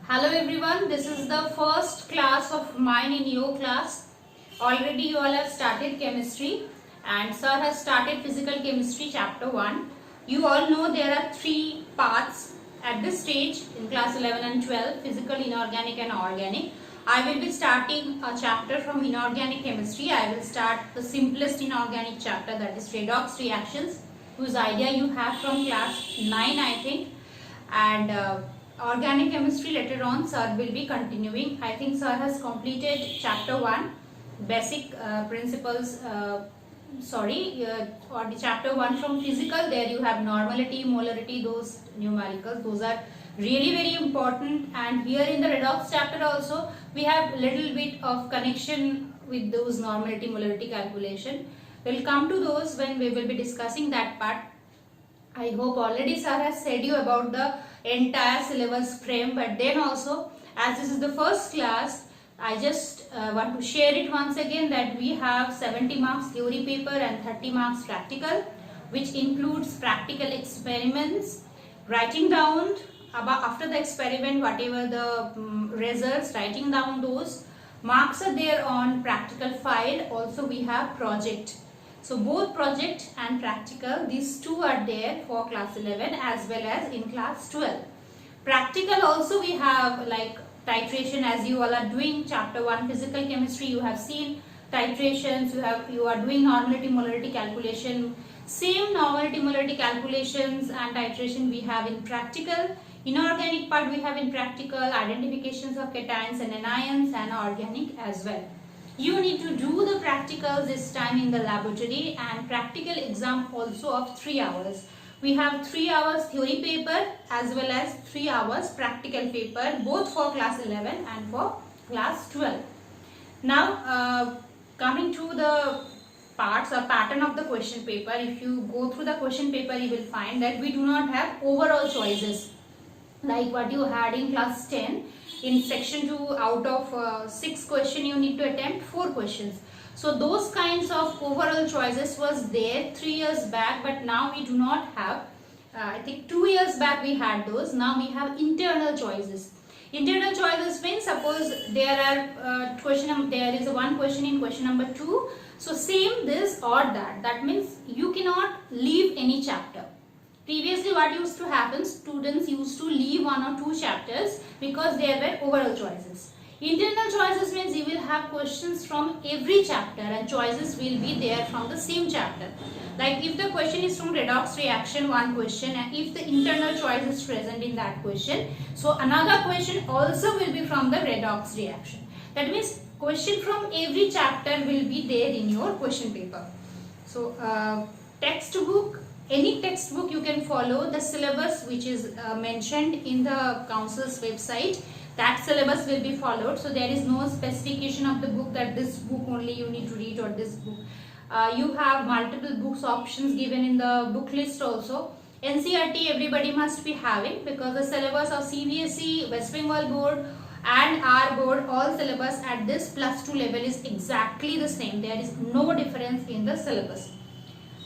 Hello everyone, this is the first class of mine in your class. Already you all have started chemistry and sir has started physical chemistry chapter 1. You all know there are 3 parts at this stage in class 11 and 12, physical, inorganic and organic. I will be starting a chapter from inorganic chemistry. I will start the simplest inorganic chapter, that is redox reactions, whose idea you have from class 9 I think. And organic chemistry later on sir will be continuing. I think sir has completed chapter 1 basic principles, or the chapter 1 from physical. There you have normality, molarity, those numericals, those are really very important. And here in the redox chapter also we have little bit of connection with those normality, molarity calculation. We'll come to those when we will be discussing that part. I hope already sir has said you about the entire syllabus frame, but then also as this is the first class, I just want to share it once again that we have 70 marks theory paper and 30 marks practical, which includes practical experiments, writing down about after the experiment whatever the results, writing down those. Marks are there on practical file. Also we have project. So both project and practical, these two are there for class 11 as well as in class 12. Practical also we have like titration, as you all are doing chapter 1 physical chemistry, you have seen titrations, you are doing normality, molarity calculation. Same normality, molarity calculations and titration we have in practical. Inorganic part we have in practical, identifications of cations and anions, and organic as well. You need to do the practicals this time in the laboratory, and practical exam also of 3 hours. We have 3 hours theory paper as well as 3 hours practical paper, both for class 11 and for class 12. Now coming to the parts or pattern of the question paper, if you go through the question paper you will find that we do not have overall choices like what you had in class 10. In section 2 out of 6 questions you need to attempt 4 questions. So those kinds of overall choices was there 3 years back, but now we do not have. I think 2 years back we had those. Now we have internal choices. Internal choices means suppose there are there is a one question in question number 2. So same this or that. That means you cannot leave any chapter. Previously what used to happen, students used to leave 1 or 2 chapters because there were overall choices. Internal choices means you will have questions from every chapter and choices will be there from the same chapter. Like if the question is from redox reaction, one question, and if the internal choice is present in that question, so another question also will be from the redox reaction. That means question from every chapter will be there in your question paper. So textbook, any textbook you can follow the syllabus which is mentioned in the council's website. That syllabus will be followed. So there is no specification of the book that this book only you need to read or this book. You have multiple books options given in the book list also. NCERT everybody must be having, because the syllabus of CBSE, West Bengal board and our board, all syllabus at this +2 level is exactly the same. There is no difference in the syllabus.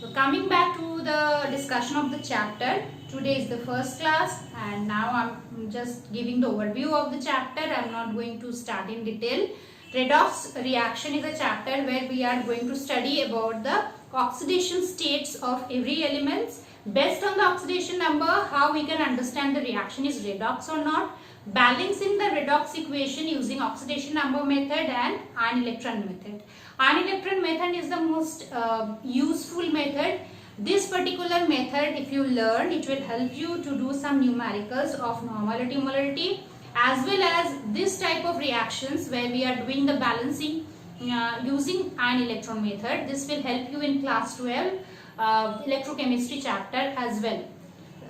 So coming back to the discussion of the chapter, today is the first class and now I'm just giving the overview of the chapter. I'm not going to start in detail. Redox reaction is a chapter where we are going to study about the oxidation states of every elements. Based on the oxidation number, how we can understand the reaction is redox or not. Balancing the redox equation using oxidation number method and ion electron method. Ion electron method is the most useful method. This particular method, if you learn, it will help you to do some numericals of normality, molarity, as well as this type of reactions where we are doing the balancing using ion electron method. This will help you in class 12 electrochemistry chapter as well.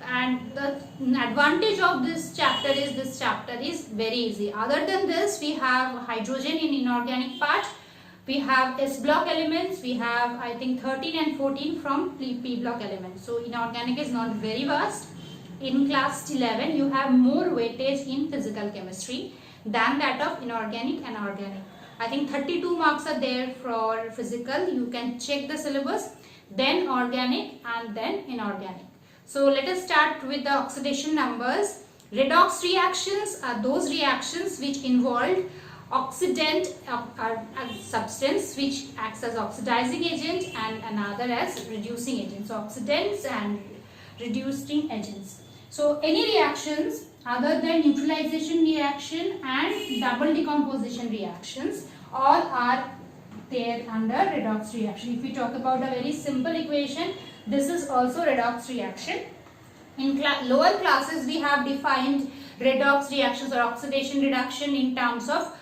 And the advantage of this chapter is very easy. Other than this, we have hydrogen in inorganic part. We have S block elements. We have I think 13 and 14 from P block elements. So inorganic is not very vast. In class 11, you have more weightage in physical chemistry than that of inorganic and organic. I think 32 marks are there for physical. You can check the syllabus, then organic and then inorganic. So let us start with the oxidation numbers. Redox reactions are those reactions which involve oxidant a substance which acts as oxidizing agent and another as reducing agent. So oxidants and reducing agents. So any reactions other than neutralization reaction and double decomposition reactions, all are there under redox reaction. If we talk about a very simple equation, this is also redox reaction. In lower classes we have defined redox reactions or oxidation reduction in terms of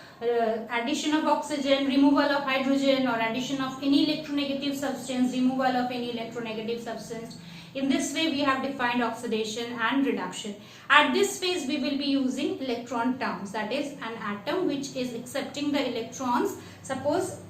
addition of oxygen, removal of hydrogen, or addition of any electronegative substance, removal of any electronegative substance. In this way we have defined oxidation and reduction. At this phase we will be using electron terms, that is an atom which is accepting the electrons. Suppose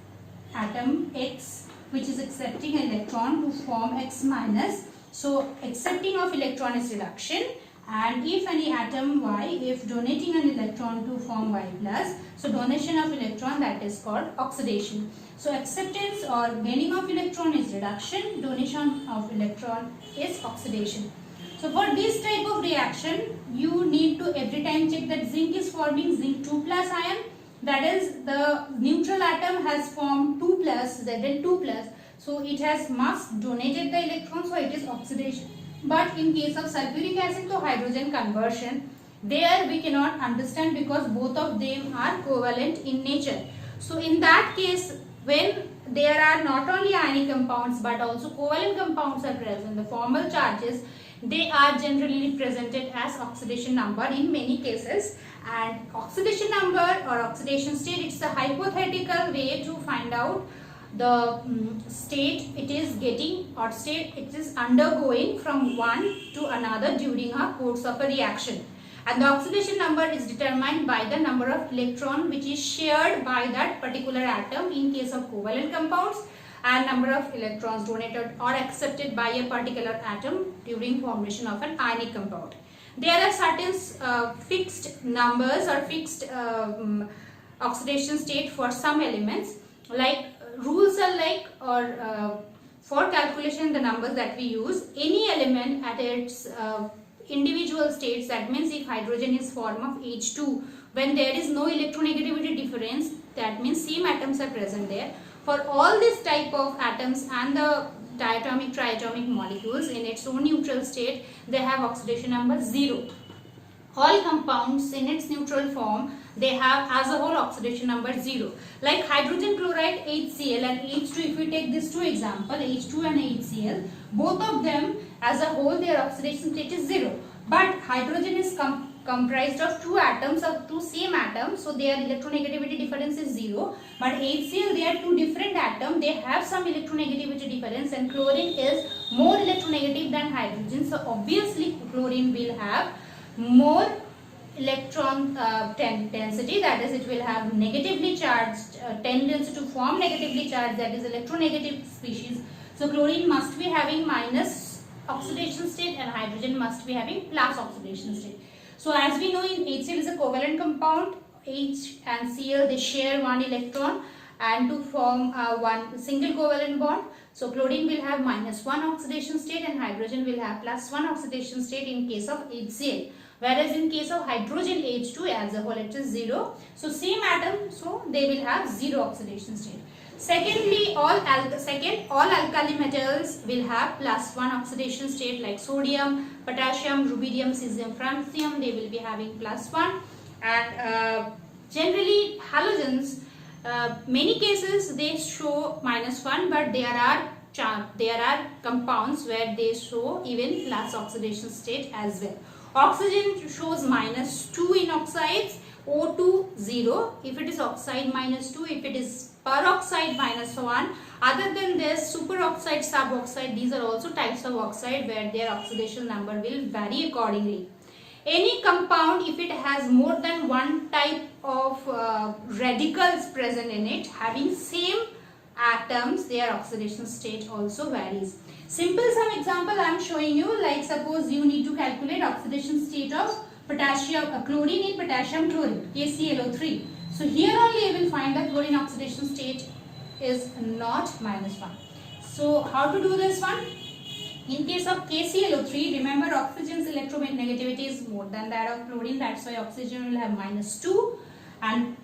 atom X which is accepting an electron to form X minus. So accepting of electron is reduction, and if any atom Y, if donating an electron to form Y plus, so donation of electron, that is called oxidation. So acceptance or gaining of electron is reduction, donation of electron is oxidation. So for this type of reaction you need to every time check that zinc is forming zinc 2 plus ion, that is the neutral atom has formed 2 plus Zn2 plus, so it has must donated the electron, so it is oxidation. But in case of sulfuric acid to hydrogen conversion, there we cannot understand because both of them are covalent in nature. So in that case, when there are not only ionic compounds but also covalent compounds are present, the formal charges, they are generally represented as oxidation number in many cases. And oxidation number or oxidation state, it's a hypothetical way to find out the state it is getting or state it is undergoing from one to another during a course of a reaction. And the oxidation number is determined by the number of electron which is shared by that particular atom in case of covalent compounds, and number of electrons donated or accepted by a particular atom during formation of an ionic compound. There are certain fixed numbers or fixed oxidation state for some elements, like rules are like, or for calculation the numbers that we use, any element at its individual states, that means if hydrogen is form of H2, when there is no electronegativity difference, that means same atoms are present there. For all this type of atoms and the diatomic, triatomic molecules in its own neutral state, they have oxidation number 0. All compounds in its neutral form, they have as a whole oxidation number 0. Like hydrogen chloride HCl and H2, if we take these two example, H2 and HCl, both of them as a whole their oxidation state is 0. But hydrogen is comprised of two atoms of two same atoms, so their electronegativity difference is 0. But HCl, they are two different atoms, they have some electronegativity difference, and chlorine is more electronegative than hydrogen, so obviously chlorine will have more electron density, that is it will have negatively charged tendency to form negatively charged, that is electronegative species. So chlorine must be having minus oxidation state and hydrogen must be having plus oxidation state. So as we know, in HCl is a covalent compound, H and Cl they share one electron and to form one single covalent bond. So chlorine will have -1 oxidation state and hydrogen will have +1 oxidation state in case of HCl. Whereas in case of hydrogen H2 as a whole it is 0. So same atom, so they will have 0 oxidation state. Secondly, all alkali metals will have +1 oxidation state, like sodium, potassium, rubidium, cesium, francium, they will be having +1. And generally halogens, many cases they show -1, but there are compounds where they show even plus oxidation state as well. Oxygen shows -2 in oxides, O2 0 if it is oxide -2, if it is peroxide -1. Other than this, superoxide, suboxide, these are also types of oxide where their oxidation number will vary accordingly. Any compound, if it has more than one type of radicals present in it, having same atoms, their oxidation state also varies. Simple some example I am showing you, like suppose you need to calculate oxidation state of potassium, chlorine in potassium chloride, KClO3. So here only you will find that chlorine oxidation state is not -1. So how to do this one? In case of KClO3, remember oxygen's electronegativity is more than that of chlorine. That's why oxygen will have -2 and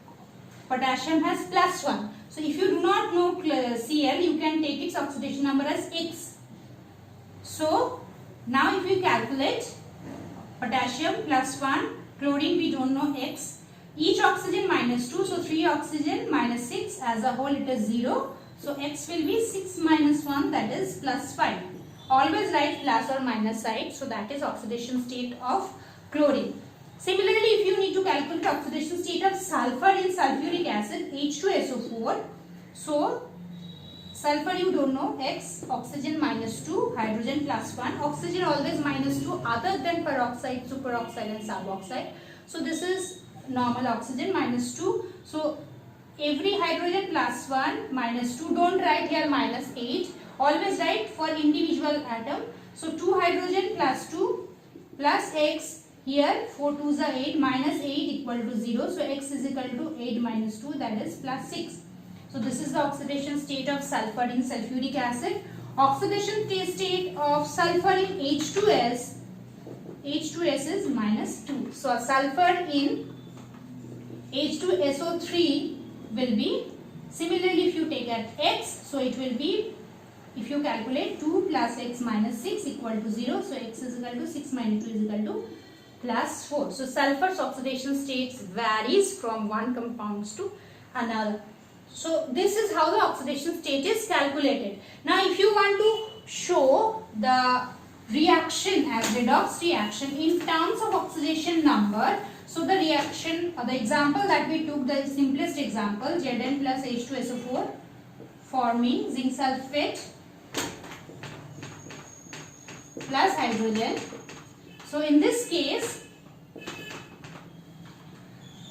potassium has +1. So if you do not know Cl, you can take its oxidation number as X. So now if we calculate potassium +1, chlorine we don't know X, each oxygen -2, so 3 oxygen -6, as a whole it is 0. So X will be 6 minus 1, that is +5. Always write plus or minus side, so that is oxidation state of chlorine. Similarly, if you need to calculate oxidation state of sulfur in sulfuric acid, H2SO4. So sulfur you don't know, X, oxygen -2, hydrogen +1. Oxygen always -2 other than peroxide, superoxide and suboxide. So this is normal oxygen -2. So every hydrogen +1 -2, don't write here -8. Always write for individual atom. So 2 hydrogen +2 plus X. Here 4 2s are 8, -8 equal to 0. So X is equal to 8 minus 2, that is +6. So this is the oxidation state of sulfur in sulfuric acid. Oxidation state of sulfur in H2S. H2S is -2. So sulfur in H2SO3 will be, similarly if you take at X, so it will be, if you calculate 2 plus X minus 6 equal to 0. So X is equal to 6 minus 2 is equal to +4. So sulfur's oxidation states varies from one compound to another. So this is how the oxidation state is calculated. Now if you want to show the reaction as redox reaction in terms of oxidation number, so the reaction, the example that we took, the simplest example, Zn plus H2SO4 forming zinc sulfate plus hydrogen. So in this case,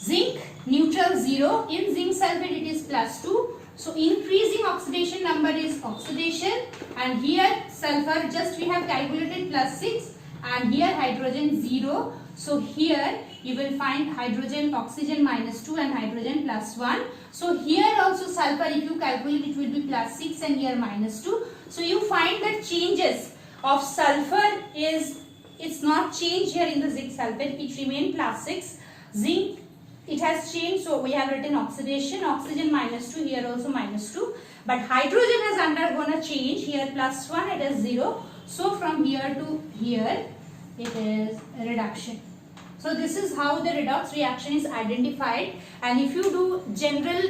zinc neutral 0, in zinc sulfate it is +2. So increasing oxidation number is oxidation, and here sulfur just we have calculated +6 and here hydrogen 0. So here you will find hydrogen, oxygen -2 and hydrogen +1. So here also sulfur, if you calculate, it will be +6 and here -2. So you find that changes of sulfur is, it's not changed here in the zinc sulfate, it remained +6. Zinc, it has changed, so we have written oxidation, oxygen -2, here also -2. But hydrogen has undergone a change, here +1, it is 0. So from here to here, it is reduction. So this is how the redox reaction is identified. And if you do general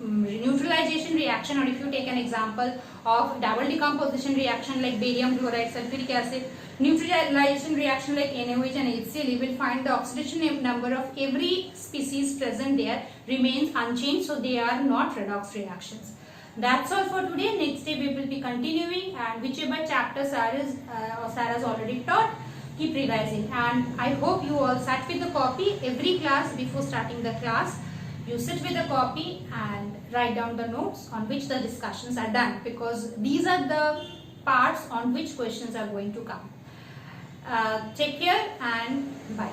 neutralization reaction, or if you take an example of double decomposition reaction like barium chloride, sulfuric acid, neutralization reaction like NaOH and HCl, you will find the oxidation number of every species present there remains unchanged, so they are not redox reactions. That's all for today. Next day we will be continuing, and whichever chapter Sar has already taught, keep revising. And I hope you all sat with the copy. Every class, before starting the class, you sit with the copy and write down the notes on which the discussions are done, because these are the parts on which questions are going to come. Take care and bye.